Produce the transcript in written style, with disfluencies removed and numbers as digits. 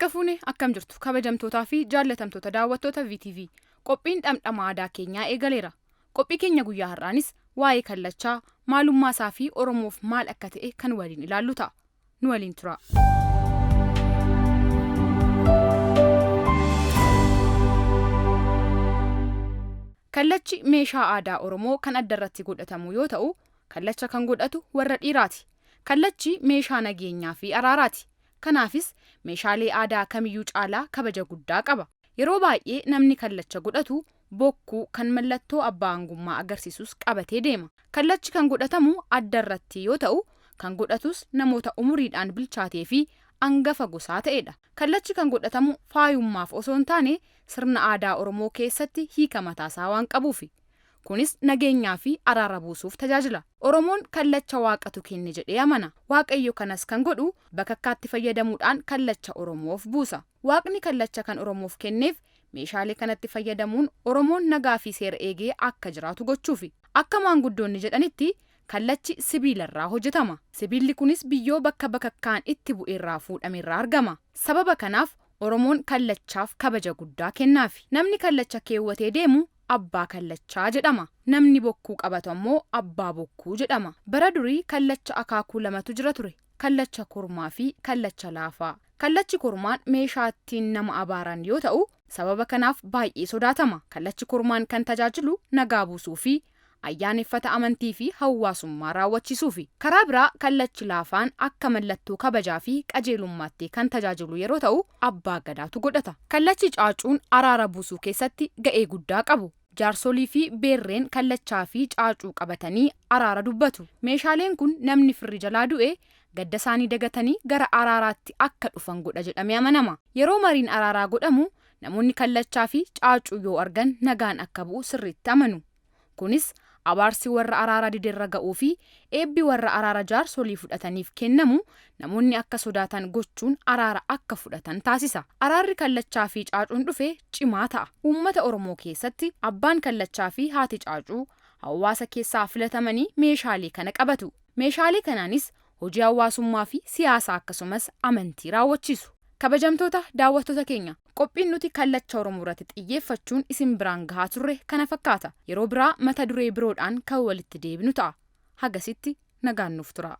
Harka fuune akkam jirtu kabajamtootaa fi jaallatamtoota daawwattoota VTV. Qophiin dhamdhama aadaa keenyaa eegaleera. Qophii keenya guyyaa har'aanis waa'ee kallachaa, maalummaa isaa fi Oromoof maal akka ta'e kan waliin ilaallu ta'a. Nu waliin tura. Kallachi meeshaa aadaa Oromoo kan adda irratti godhatamu yoo ta'u, kallacha kan godhatu warra dhiiraati. Kallachi meeshaa nageenyaa fi araaraati. Kanaafis meeshaalee aadaa kamiyyuu caalaa kabaja guddaa qaba. Yeroo baay'ee namni kallacha godhatu bokkuu kan mallattoo abbaa aangummaa agarsiisus qabatee deema. Kallachi kan godhatamu adda irratti yoo ta'u, kan godhatus namoota umuriidhaan bilchaatee fi angafa gosaa ta'edha. Kallachi kan godhatamu faayummaaf osoo hin taane sirna aadaa Oromoo keessatti hiika mataasaa waan qabuufi. Kunis nageenyaa fi araara buusuuf tajaajila. Oromoon kallacha waaqatu kenne jedhee amana. Waaqayyo kanas kan godhu bakakkaatti fayyadamuudhaan kallacha Oromoof buusa. Waaqni kallacha kan Oromoof kenneef meeshaalee kanatti fayyadamuun Oromoon nagaa fi seera eegee akka jiraatu gochuufi. Akka maanguddoonni jedhanitti kallachi sibiilarraa hojjetama. Sibiilli kunis biyyoo bakka bakakkaan itti bu'eerraa fuudhameerraa argama. Sababa kanaaf Oromoon kallachaaf kabaja guddaa kennaafi. Namni kallacha keewwatee deemu abbaa kallachaa jedhama. Namni bokkuu qabatu ammoo abbaa bokkuu jedhama. Bara durii kallacha akaakuu lamatu jira ture. Kallacha kormaa fi kallacha laafaa. Kallachi kormaan meeshaa ittiin nama abaaran yoo ta'u, sababa kanaaf baay'ee sodaatama. Kallachi kormaan kan tajaajilu nagaa buusuu fi ayyaaneffata amantii fi hawaasummaa raawwachiisuufi. Karaa biraa kallachi laafaan akka mallattoo kabajaa fi qajeelummaatti kan tajaajilu yeroo ta'u, abbaa gadaatu godhata. Kallachi caacuun araara buusuu keessatti ga'ee guddaa qabu. Jaarsolii fi beerreen kallachaa fi caacuu qabatanii araara dubbatu. Meeshaaleen kun namni firri jalaa du'e gadda isaanii dagatanii gara araaraatti akka dhufan godha jedhamee amanama. Yeroo mariin araaraa godhamu namoonni kallachaa fi caacuu yoo argan nagaan akka bu'u sirriitti amanu. Kunis abaarsi warra araara dideerra ga'uu fi eebbi warra araara jaarsolii fudhataniif kennamu namoonni akka sodaatan gochuun araara akka fudhatan taasisa. Araarri kallachaa fi caacuun dhufe cimaa ta'a. Uummata Oromoo keessatti abbaan kallachaa fi haati caacuu hawaasa keessaa filatamanii meeshaalee kana qabatu. Meeshaalee kanaanis hojii hawaasummaa fi siyaasaa akkasumas amantii raawwachiisu. Kabajamtoota daawwattoota keenya, qophiin nuti kallacha Oromoo irratti xiyyeeffachuun isin biraan gahaa turre kana fakkaata. Yeroo biraa mata duree biroodhaan kan walitti deebinu ta'a. Hagasitti nagaan nuuf tura.